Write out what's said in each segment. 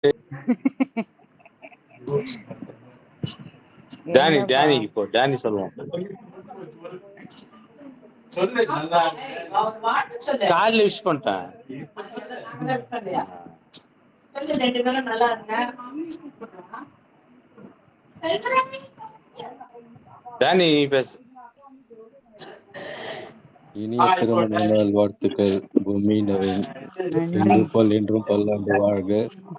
என்னப்பா டேனி சொல்லுவோம். காலைல விஷ் பண்ணிட்டேன். டேனி பேசு. இனிய திருமண நாள் வாழ்த்துக்கள் பூமி நவீன். நன்றி இன்று போல் என்றும் பல்லாண்டு வாழ்க.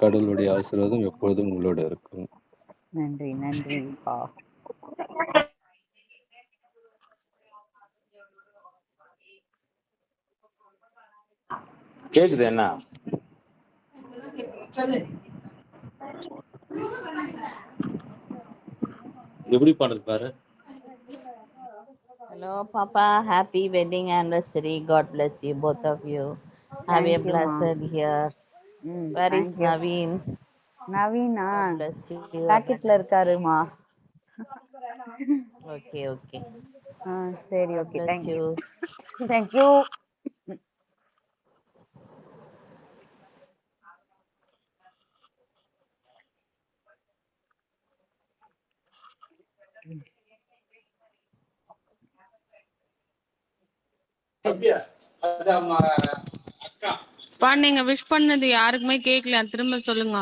கடவுளுடைய ஆசீர்வாதம் எப்பொழுதும் உங்களோட இருக்கும். நன்றி நன்றிப்பா. கேக்குது என்ன? எப்படி பண்றது பாரு. Hello, Papa. Happy wedding anniversary. God bless you, both of you. Have a Thank you, Ma. blessed year. Where is Thank you. Naveen? Naveena God bless you. பாக்கெட்ல இருக்காருமா. Okay, okay. சரி, God okay. bless thank you. you. Thank you. பா நீங்க wish பண்ணது யாருக்குமே கேட்கல, திரும்ப சொல்லுங்க.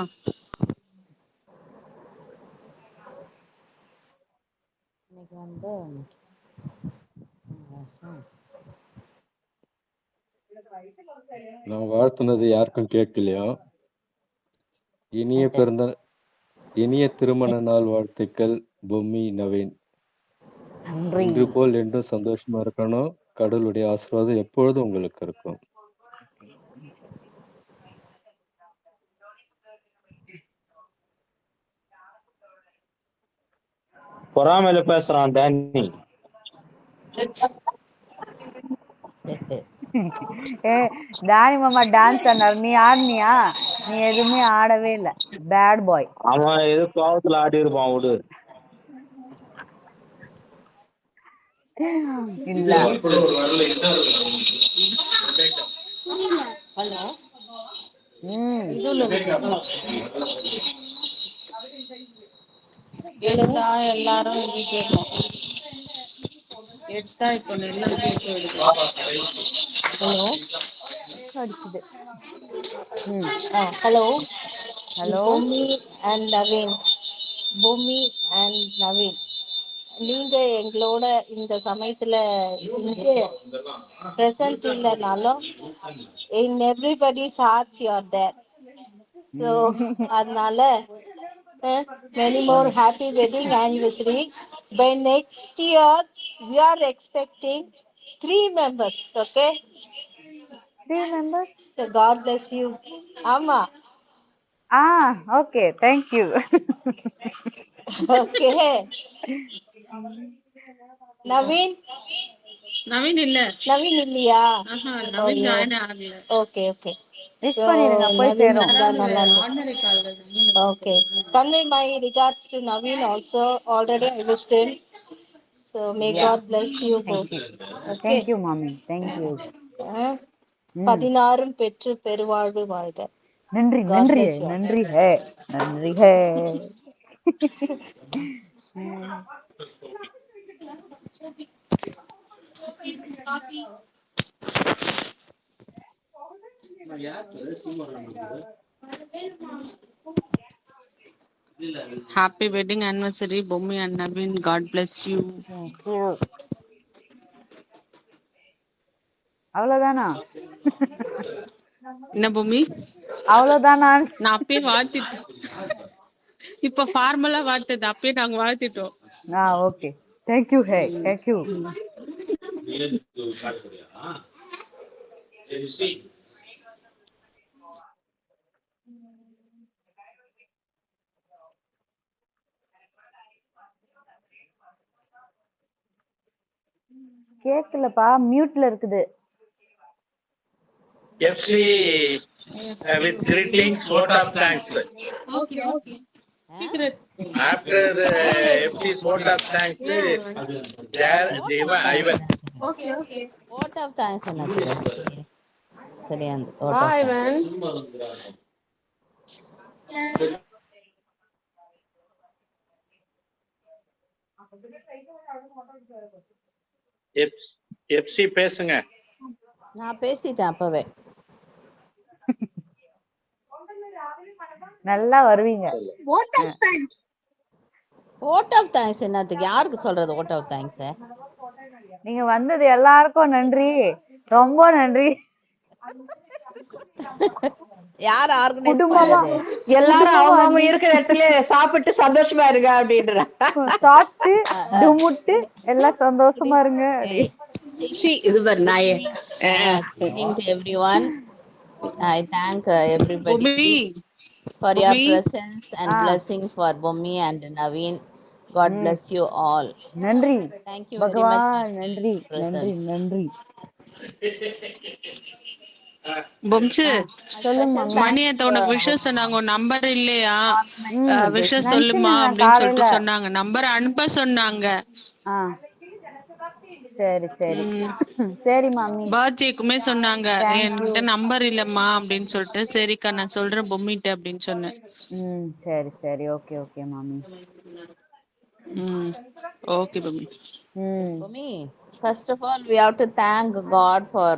இன்னைக்கு வந்து நான் வாழ்த்துனது யாருக்கும் கேட்கலையா? இனிய திருமண நாள் வாழ்த்துக்கள் பூமி நவீன். நன்றி. இன்று போல் என்றும் சந்தோஷமா இருக்கணும். கடவுளுடைய ஆசீர்வாதம் எப்பொழுதும் உங்களுக்கு இருக்கும். பொறாமையில பேசுறான் டேனி. டானி மாமா டான்ஸ் ஆனார், நீ ஆடுனியா? நீ எதுவுமே ஆடவே இல்ல. Bad boy. அவன் ஏதோ கோவத்துல ஆடி இருப்பான் விடு. இல்ல எடுத்தா எல்லாரும் இது கேட்கும். எடுத்தா இப்போ எல்லாம் கேட்க எடுக்கும். ஹலோ அடிச்சுது. Hello. Hello Bhumi and Naveen. Bhumi and Naveen. நீங்க எங்களோட இந்த சமயத்துல இங்கே present இல்லைனாலும் in everybody's hearts you are there. So அதனால many more happy wedding anniversary. By next year we are expecting 3 members. Okay. 3 members. So God bless you. Amma. Okay, thank you. Okay. Naveen இல்ல. Naveen இல்லையா? Naveen join ஆகல. Okay, okay. Wish பண்ணிருங்க, போய் சேரும். Ordinary கால்ல Naveen. Okay. Convey my regards to Naveen also. Already I wished him. So may God bless you both. Okay. Thank you, mommy. Thank you. 16 பெற்று பெருவாழ்வு வாழ்க. நன்றி நன்றி நன்றி ஹே நன்றி ஹே. Happy wedding anniversary, Bhumi and Naveen. God bless you. Thank you. அவ்வளவுதானா? என்ன பூமி? அவ்வளவுதானா? நான் அப்பயே வாழ்த்திட்டேன். இப்ப ஃபார்மலா வாழ்த்தது அப்பயே நாங்க வாழ்த்திட்டோம். Okay. Thank you hey. Thank you. கேக்கலப்பா, மியூட்ல இருக்குது. FC with greetings, vote of thanks. Okay, okay. After FC's vote of thanks, Deva Ivan. Okay, okay. Vote of thanks என்னாச்சு? சரி அந்த Bye, Ivan. எப்சி பேசுங்க. நான் பேசிட்டேன் அப்பவே. நல்லா வருவீங்க. ஓட் ஆஃப் தேங்க்ஸ் என்னத்துக்கு? யாருக்கு சொல்றது ஓட் ஆஃப் தேங்க்ஸ்? நீங்க வந்தது எல்லாருக்கும் நன்றி, ரொம்ப நன்றி. யார் ஆர்கனைஸ் குடும்பமா பண்ணது? எல்லாரும் அவங்க இருக்கிற இடத்துல சாப்பிட்டு சந்தோஷமா இருங்க அப்படின்ற. சாப்பிட்டு டுமுட்டு எல்லாம் சந்தோஷமா இருங்க. இது பாரு நாயே. Evening to everyone. I thank everybody Bommi for your Bommi presence and blessings for Bommi and Naveen. God bless you all. நன்றி Thank you very much for பகவான், நன்றி your நன்றி presence. நன்றி. பொம்சு சொல்லுங்க Special மாமி. மணியத்த உனக்கு விஷயம் சொன்னாங்க. உன் நம்பர் இல்லையா? organizing this. விஷயம் நான் சொல்லுமா சொன்னேங்க அப்படின்னு காலையில. சொல்லிட்டு சொன்னாங்க. நம்பர் அனுப்ப சொன்னாங்க. ஆ சரி சரி சரி மாமி. பர்த்டேக்குமே சொன்னாங்க Thank you. என்கிட்ட நம்பர் இல்லம்மா அப்படின்னு சொல்லிட்டு, சரிக்கா நான் சொல்றேன் பொம்மிட்ட அப்படின்னு சொன்னேன். சரி சரி ஓகே ஓகே மாமி. Okay Bommi. Bommi, first of all, we have to thank God for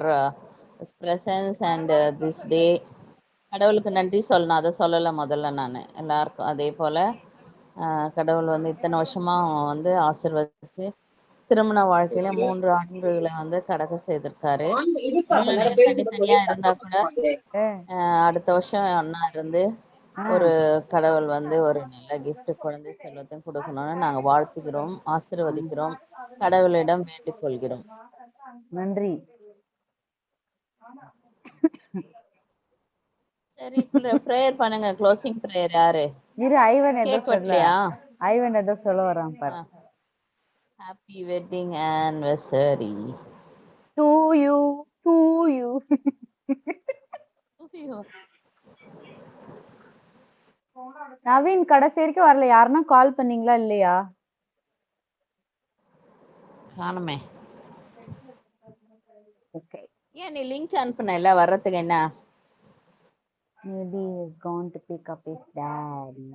His presence and this day. கடவுளுக்கு நன்றி சொல்லணும். அதை சொல்லலை முதல்ல நான் எல்லாருக்கும். அதே போல கடவுள் வந்து இத்தனை வருஷமா வந்து ஆசீர்வதிச்சு திருமண வாழ்க்கையில 3 ஆண்டுகளை வந்து கடக்க செய்திருக்காரு. தனித்தனியா இருந்தா கூட அடுத்த வருஷம் ஒன்னா இருந்து ஒரு கடவுள் வந்து ஒரு நல்ல gift குழந்தை செல்வத்தையும் கொடுக்கணும்னு நாங்க வாழ்த்துகிறோம், ஆசீர்வதிக்கிறோம், கடவுளிடம் வேண்டிக் கொள்கிறோம். நன்றி. சரி, பிரேயர் பண்ணுங்க. க்ளோசிங் பிரேயர் யாரு? இரு, ஐவன் ஏதோ கேக் சொல்ல. வெட்டலையா? ஐவன் ஏதோ சொல்ல வரான் பாரு. Happy wedding anniversary to you to you. Naveen கடைசி வரைக்கும் வரல. யாருன்னா கால் பண்ணீங்களா இல்லையா? காணுமே. ஓகே. ஏன் நீ லிங்க் அனுப்புன இல்ல வர்றதுக்கு? என்ன Maybe he's gone to pick up his daddy.